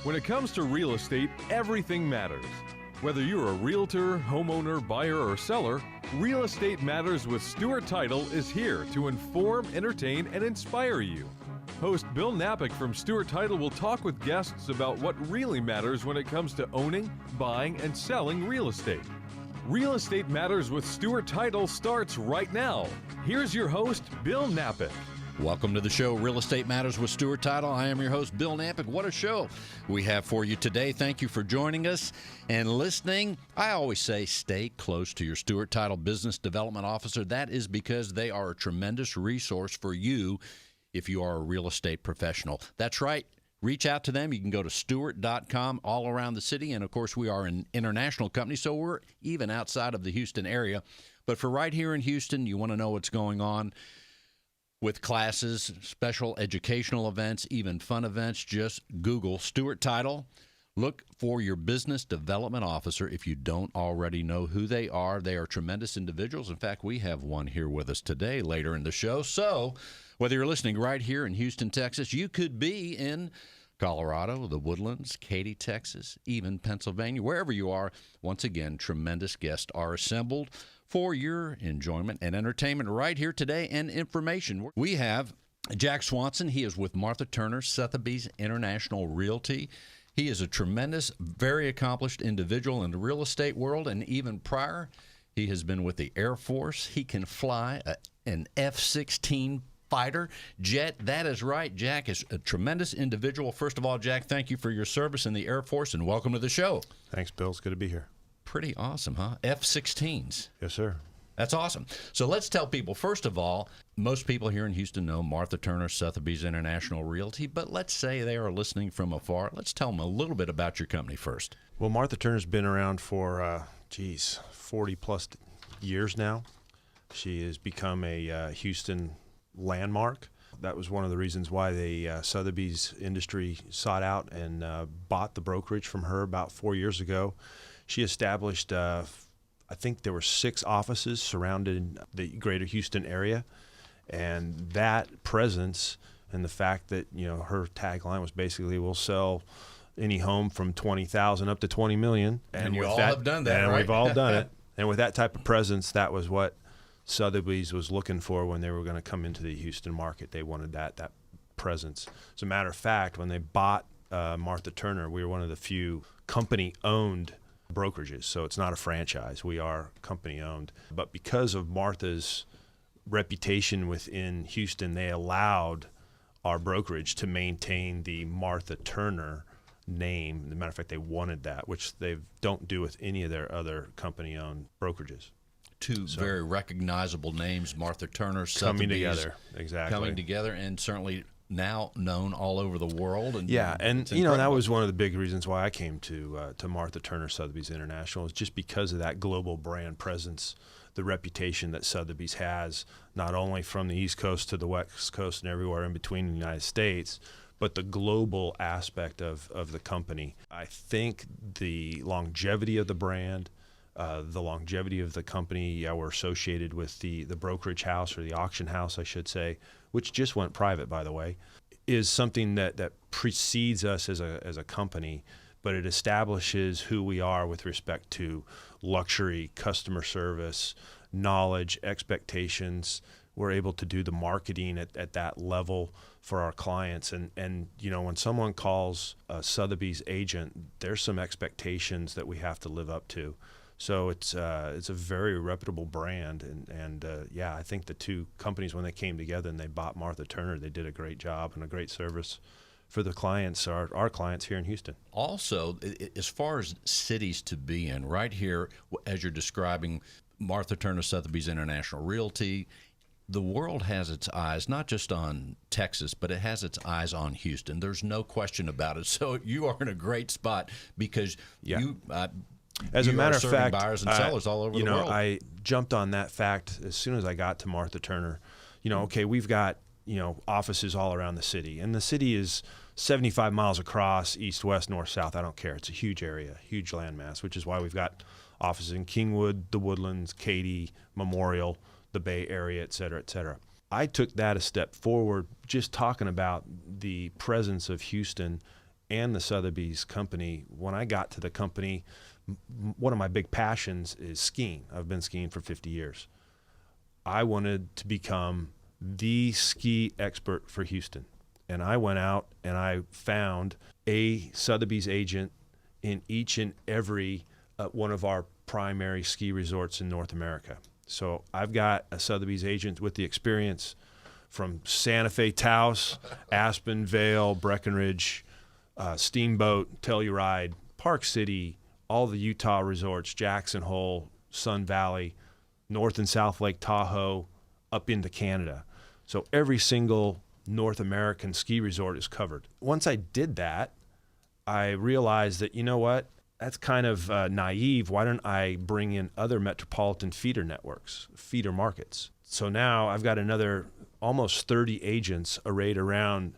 When it comes to real estate, everything matters. Whether you're a realtor, homeowner, buyer, or seller, Real Estate Matters with Stewart Title is here to inform, entertain, and inspire you. Host Bill Napick from Stewart Title will talk with guests about what really matters when it comes to owning, buying, and selling real estate. Real Estate Matters with Stewart Title starts right now. Here's your host, Bill Napick. Welcome to the show, Real Estate Matters with Stewart Title. I am your host, Bill Napick. What a show we have for you today. Thank you for joining us and listening. I always say stay close to your Stewart Title Business Development Officer. That is because they are a tremendous resource for you if you are a real estate professional. That's right. Reach out to them. You can go to stewart.com all around the city. And, of course, we are an international company, so we're even outside of the Houston area. But for right here in Houston, you want to know what's going on with classes, special educational events, even fun events, just Google Stewart Title. Look for your business development officer if you don't already know who they are. They are tremendous individuals. In fact, we have one here with us today later in the show. So whether you're listening right here in Houston, Texas, you could be in Colorado, the Woodlands, Katy, Texas, even Pennsylvania, wherever you are. Once again, tremendous guests are assembled for your enjoyment and entertainment right here today and information. We have Jack Swonson. He is with Martha Turner Sotheby's International Realty. He is a tremendous, very accomplished individual in the real estate world, and even prior, he has been with the Air Force. He can fly an F-16 fighter jet. That is right. Jack is a tremendous individual. First of all, Jack, thank you for your service in the Air Force, and welcome to the show. Thanks, Bill. It's good to be here. Pretty awesome, huh? F-16s. Yes, sir. That's awesome. So let's tell people, first of all, most people here in Houston know Martha Turner Sotheby's International Realty, but let's say they are listening from afar. Let's tell them a little bit about your company first. Well, Martha Turner's been around for, 40-plus years now. She has become a Houston landmark. That was one of the reasons why the Sotheby's industry sought out and bought the brokerage from her about 4 years ago. She established, I think there were 6 offices surrounding the greater Houston area, and that presence and the fact that, you know, her tagline was basically, we'll sell any home from $20,000 up to $20 million. And we all have done that, and right? We've all done it. And with that type of presence, that was what Sotheby's was looking for when they were going to come into the Houston market. They wanted that presence. As a matter of fact, when they bought Martha Turner, we were one of the few company-owned brokerages. So it's not a franchise. We are company-owned. But because of Martha's reputation within Houston, they allowed our brokerage to maintain the Martha Turner name. As a matter of fact, they wanted that, which they don't do with any of their other company-owned brokerages. Two very recognizable names, Martha Turner, Sotheby's, coming together, exactly. Coming together, and certainly now known all over the world. And yeah, and you know, that was one of the big reasons why I came to Martha Turner Sotheby's International, is just because of that global brand presence, the reputation that Sotheby's has, not only from the East Coast to the West Coast and everywhere in between in the United States, but the global aspect of the company. I think the longevity of the brand, the longevity of the company. Yeah, we're associated with the brokerage house, or the auction house, I should say, which just went private, by the way, is something that precedes us as a company, but it establishes who we are with respect to luxury, customer service, knowledge, expectations. We're able to do the marketing at that level for our clients. And you know, when someone calls a Sotheby's agent, there's some expectations that we have to live up to. So it's a very reputable brand, and yeah, I think the two companies, when they came together and they bought Martha Turner, they did a great job and a great service for the clients, our clients here in Houston. Also, as far as cities to be in, right here, as you're describing Martha Turner Sotheby's International Realty, the world has its eyes not just on Texas, but it has its eyes on Houston. There's no question about it. So you are in a great spot because you. As a matter of fact, buyers and sellers all over the world. I jumped on that fact as soon as I got to Martha Turner. You know, okay, we've got, you know, offices all around the city, and the city is 75 miles across, east, west, north, south. I don't care. It's a huge area, huge landmass, which is why we've got offices in Kingwood, the Woodlands, Katy, Memorial, the Bay Area, et cetera, et cetera. I took that a step forward, just talking about the presence of Houston and the Sotheby's company, when I got to the company, one of my big passions is skiing. I've been skiing for 50 years. I wanted to become the ski expert for Houston. And I went out and I found a Sotheby's agent in each and every one of our primary ski resorts in North America. So I've got a Sotheby's agent with the experience from Santa Fe, Taos, Aspen, Vail, Breckenridge, Steamboat, Telluride, Park City, all the Utah resorts, Jackson Hole, Sun Valley, North and South Lake Tahoe, up into Canada. So every single North American ski resort is covered. Once I did that, I realized that, you know what, that's kind of naive. Why don't I bring in other metropolitan feeder networks, feeder markets? So now I've got another almost 30 agents arrayed around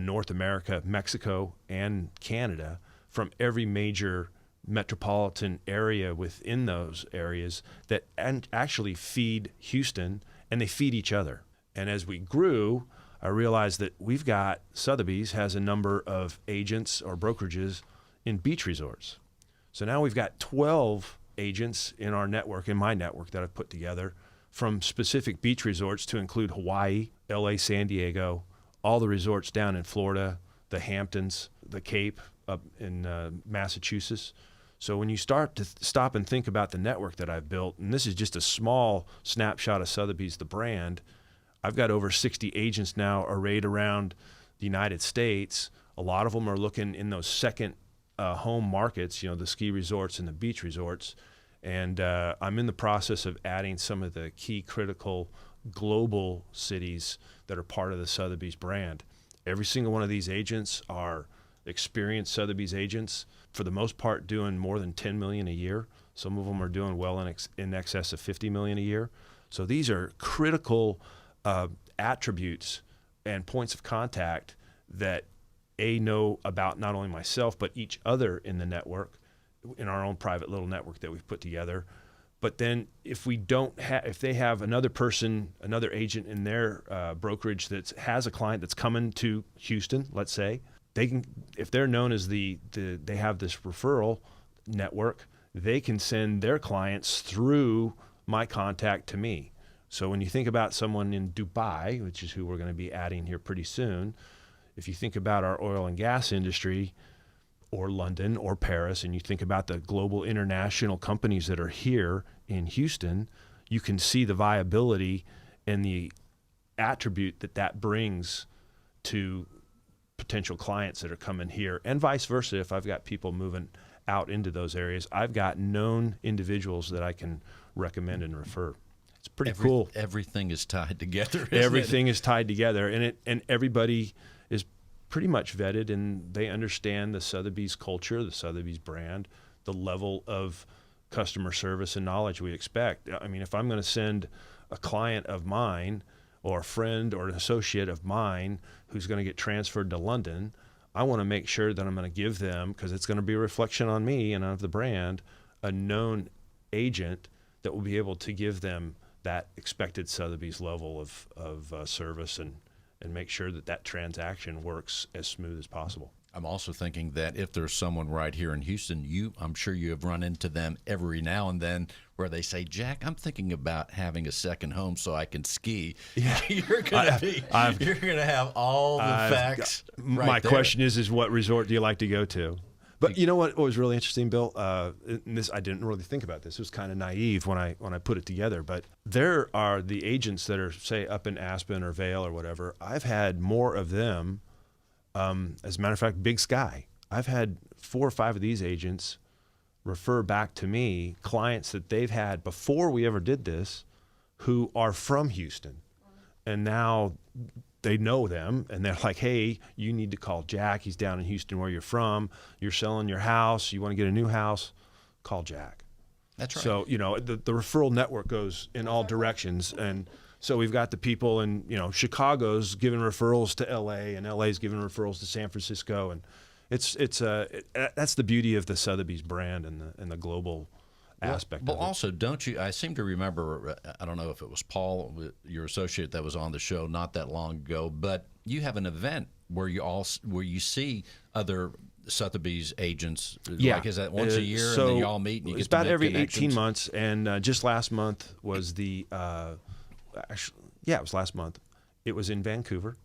North America, Mexico, and Canada from every major metropolitan area within those areas that actually feed Houston, and they feed each other. And as we grew, I realized that Sotheby's has a number of agents or brokerages in beach resorts. So now we've got 12 agents in our network, in my network that I've put together, from specific beach resorts to include Hawaii, LA, San Diego, all the resorts down in Florida, the Hamptons, the Cape up in Massachusetts. So when you start to stop and think about the network that I've built, and this is just a small snapshot of Sotheby's, the brand, I've got over 60 agents now arrayed around the United States. A lot of them are looking in those second home markets, the ski resorts and the beach resorts. And I'm in the process of adding some of the key critical global cities that are part of the Sotheby's brand. Every single one of these agents are experienced Sotheby's agents, for the most part doing more than $10 million a year. Some of them are doing well in excess of $50 million a year. So these are critical attributes and points of contact that know about not only myself, but each other in the network, in our own private little network that we've put together. But then if they have another person, another agent in their brokerage that has a client that's coming to Houston, let's say, they can, if they're known as they have this referral network, they can send their clients through my contact to me. So when you think about someone in Dubai, which is who we're going to be adding here pretty soon, if you think about our oil and gas industry, or London or Paris, and you think about the global international companies that are here in Houston, you can see the viability and the attribute that brings to potential clients that are coming here, and vice versa. If I've got people moving out into those areas, I've got known individuals that I can recommend and refer. It's pretty cool. Everything is tied together. Everything is tied together, and everybody is pretty much vetted, and they understand the Sotheby's culture, the Sotheby's brand, the level of customer service and knowledge we expect. I mean, if I'm going to send a client of mine or a friend or an associate of mine who's going to get transferred to London, I want to make sure that I'm going to give them, because it's going to be a reflection on me and of the brand, a known agent that will be able to give them that expected Sotheby's level of service and make sure that transaction works as smooth as possible. I'm also thinking that if there's someone right here in Houston, I'm sure you have run into them every now and then where they say, Jack, I'm thinking about having a second home so I can ski. Yeah. You're going to have all the facts right My there. question is what resort do you like to go to? But you know what was really interesting, Bill? And this, I didn't really think about this. It was kind of naive when I put it together. But there are the agents that are, say, up in Aspen or Vail or whatever. I've had more of them. As a matter of fact, Big Sky. I've had 4 or 5 of these agents refer back to me clients that they've had before we ever did this, who are from Houston, and now they know them, and they're like, hey, you need to call Jack. He's down in Houston where you're from. You're selling your house. You want to get a new house? Call Jack. That's right. So, the referral network goes in all directions. And so we've got the people in, Chicago's giving referrals to LA, and LA's giving referrals to San Francisco. And that's the beauty of the Sotheby's brand and the global aspect of it. But also, don't you, I seem to remember, I don't know if it was Paul, your associate, that was on the show not that long ago, but you have an event where you see other Sotheby's agents? Yeah. Like, is that once a year So and then you all meet and you it's get to about make every connections? 18 months. And just last month was it was last month. It was in Vancouver.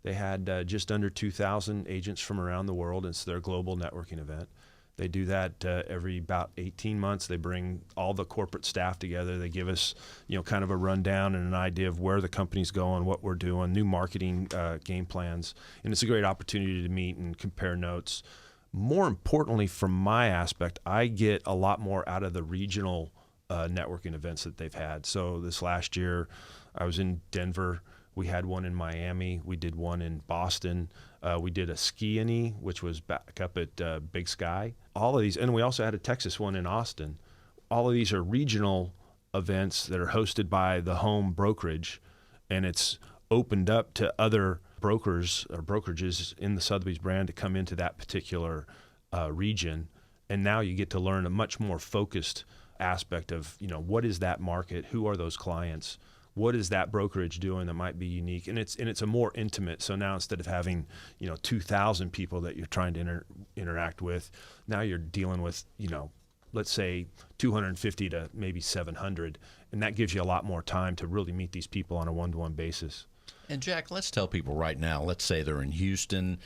They had just under 2,000 agents from around the world. It's their global networking event. They do that every about 18 months. They bring all the corporate staff together. They give us, kind of a rundown and an idea of where the company's going, what we're doing, new marketing game plans. And it's a great opportunity to meet and compare notes. More importantly, from my aspect, I get a lot more out of the regional networking events that they've had. So this last year, I was in Denver. We had one in Miami. We did one in Boston. We did a ski-any, which was back up at Big Sky. All of these, and we also had a Texas one in Austin. All of these are regional events that are hosted by the home brokerage, and it's opened up to other brokers or brokerages in the Sotheby's brand to come into that particular region. And now you get to learn a much more focused aspect of, what is that market? Who are those clients? What is that brokerage doing that might be unique? And it's a more intimate. So now instead of having 2,000 people that you're trying to interact with, now you're dealing with let's say 250 to maybe 700, and that gives you a lot more time to really meet these people on a one-to-one basis. And Jack, let's tell people right now. Let's say they're in Houston,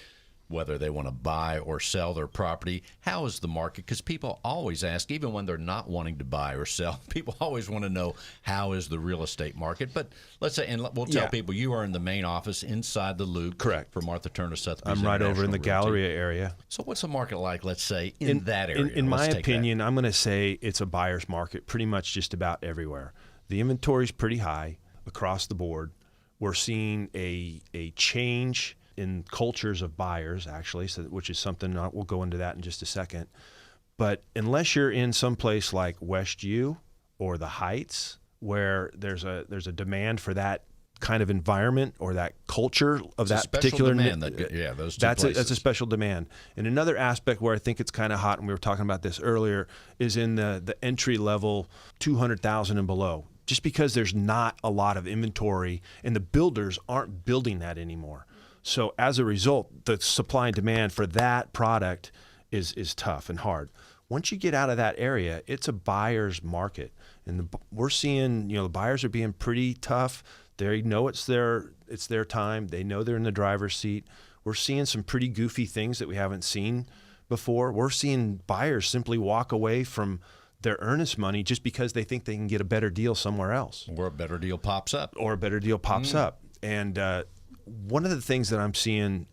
whether they want to buy or sell their property. How is the market? Because people always ask, even when they're not wanting to buy or sell, people always want to know, how is the real estate market? But let's say, and we'll tell people, you are in the main office inside the Loop. Correct. For Martha Turner Sotheby's. I'm right over in the International Realty. Galleria area. So what's the market like, let's say, in that area? In my Let's take opinion, I'm going to say it's a buyer's market pretty much just about everywhere. The inventory's pretty high across the board. We're seeing a change in cultures of buyers, actually, which is something we'll go into that in just a second. But unless you're in some place like West U or the Heights, where there's a demand for that kind of environment or that culture of that particular demand. Those two places. That's a special demand. And another aspect where I think it's kind of hot, and we were talking about this earlier, is in the entry level 200,000 and below. Just because there's not a lot of inventory, and the builders aren't building that anymore. So as a result, the supply and demand for that product is tough and hard. Once you get out of that area, it's a buyer's market, and we're seeing the buyers are being pretty tough. They know it's their time. They know they're in the driver's seat. We're seeing some pretty goofy things that we haven't seen before. We're seeing buyers simply walk away from their earnest money just because they think they can get a better deal somewhere else, or a better deal pops up, and one of the things that I'm seeing,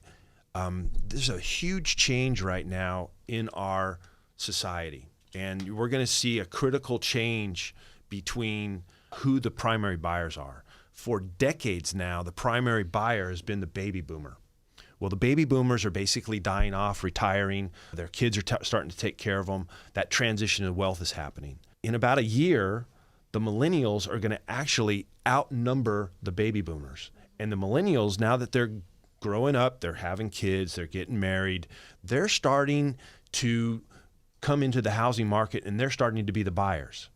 there's a huge change right now in our society, and we're going to see a critical change between who the primary buyers are. For decades now, the primary buyer has been the baby boomer. Well, the baby boomers are basically dying off, retiring. Their kids are starting to take care of them. That transition of wealth is happening. In about a year, the millennials are going to actually outnumber the baby boomers. And the millennials, now that they're growing up, they're having kids, they're getting married, they're starting to come into the housing market, and they're starting to be the buyers.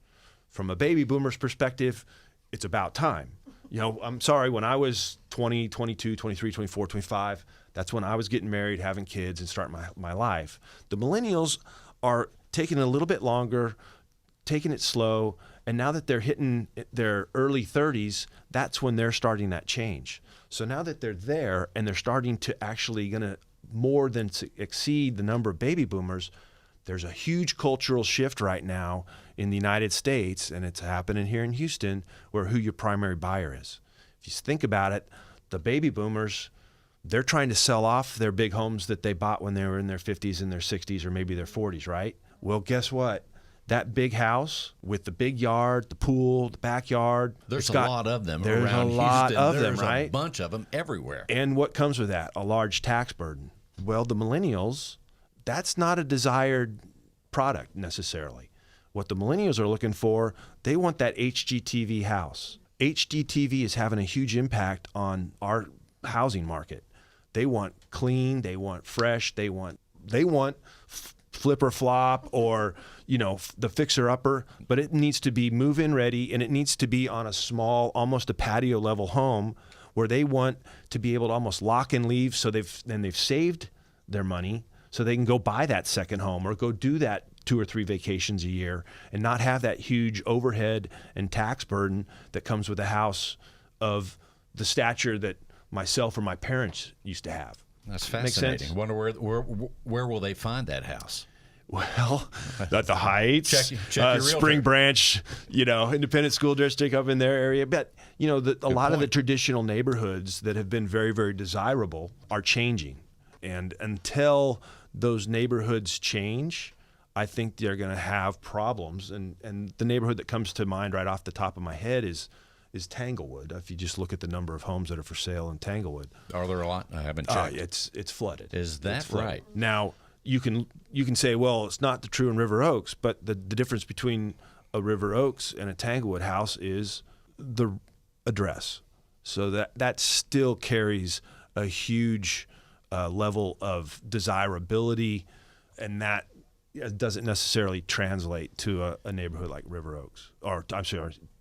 From a baby boomer's perspective, it's about time. I'm sorry, when I was 20, 22, 23, 24, 25, that's when I was getting married, having kids, and starting my life. The millennials are taking it a little bit longer, taking it slow, and now that they're hitting their early 30s, that's when they're starting that change. So now that they're there and they're starting to actually going to more than exceed the number of baby boomers, there's a huge cultural shift right now in the United States, and it's happening here in Houston, where who your primary buyer is. If you think about it, the baby boomers, they're trying to sell off their big homes that they bought when they were in their 50s and their 60s or maybe their 40s, right? Well, guess what? That big house with the big yard, the pool, the backyard. There's a lot of them around Houston. There's a lot of them, right? There's a bunch of them everywhere. And what comes with that? A large tax burden. Well, the millennials, that's not a desired product necessarily. What the millennials are looking for, they want that HGTV house. HGTV is having a huge impact on our housing market. They want clean, they want fresh, they want flip or flop or, the fixer upper, but it needs to be move-in ready, and it needs to be on a small, almost a patio level home where they want to be able to almost lock and leave, so they've saved their money so they can go buy that second home or go do that 2 or 3 vacations a year and not have that huge overhead and tax burden that comes with a house of the stature that myself or my parents used to have. That's Makes fascinating. sense? Wonder where will they find that house? Well, at the Heights, Check your realtor. Spring Branch, Independent School District up in their area. But, a lot of the traditional neighborhoods that have been very, very desirable are changing. And until those neighborhoods change, I think they're going to have problems. And the neighborhood that comes to mind right off the top of my head is Tanglewood. If you just look at the number of homes that are for sale in Tanglewood. Are there a lot? I haven't checked. It's flooded. Is that right? Now, you can say, well, it's not true in River Oaks, but the difference between a River Oaks and a Tanglewood house is the address. So that still carries a huge level of desirability, and that doesn't necessarily translate to a neighborhood like River Oaks, or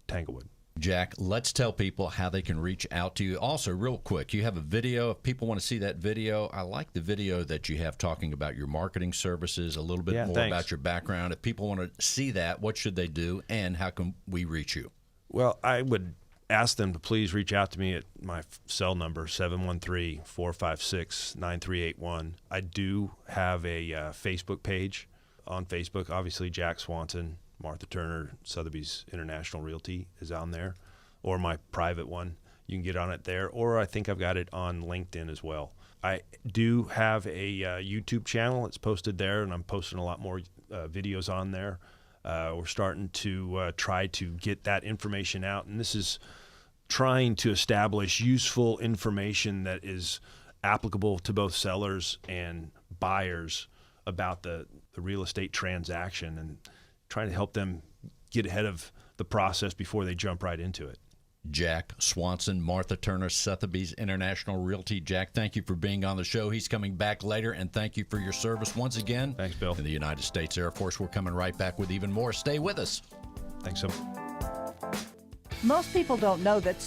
Tanglewood. Jack, let's tell people how they can reach out to you. Also, real quick, you have a video. If people want to see that video, I like the video that you have talking about your marketing services, a little bit more about your background. If people want to see that, what should they do, and how can we reach you? Well, I would ask them to please reach out to me at my cell number, 713-456-9381. I do have a Facebook page on Facebook. Obviously, Jack Swonson, Martha Turner, Sotheby's International Realty is on there, or my private one. You can get on it there, or I think I've got it on LinkedIn as well. I do have a YouTube channel. It's posted there, and I'm posting a lot more videos on there. We're starting to try to get that information out, and this is trying to establish useful information that is applicable to both sellers and buyers about the real estate transaction, and trying to help them get ahead of the process before they jump right into it. Jack Swonson, Martha Turner, Sotheby's International Realty. Jack, thank you for being on the show. He's coming back later, and thank you for your service once again. Thanks, Bill. In the United States Air Force. We're coming right back with even more. Stay with us. Thanks so much. Most people don't know that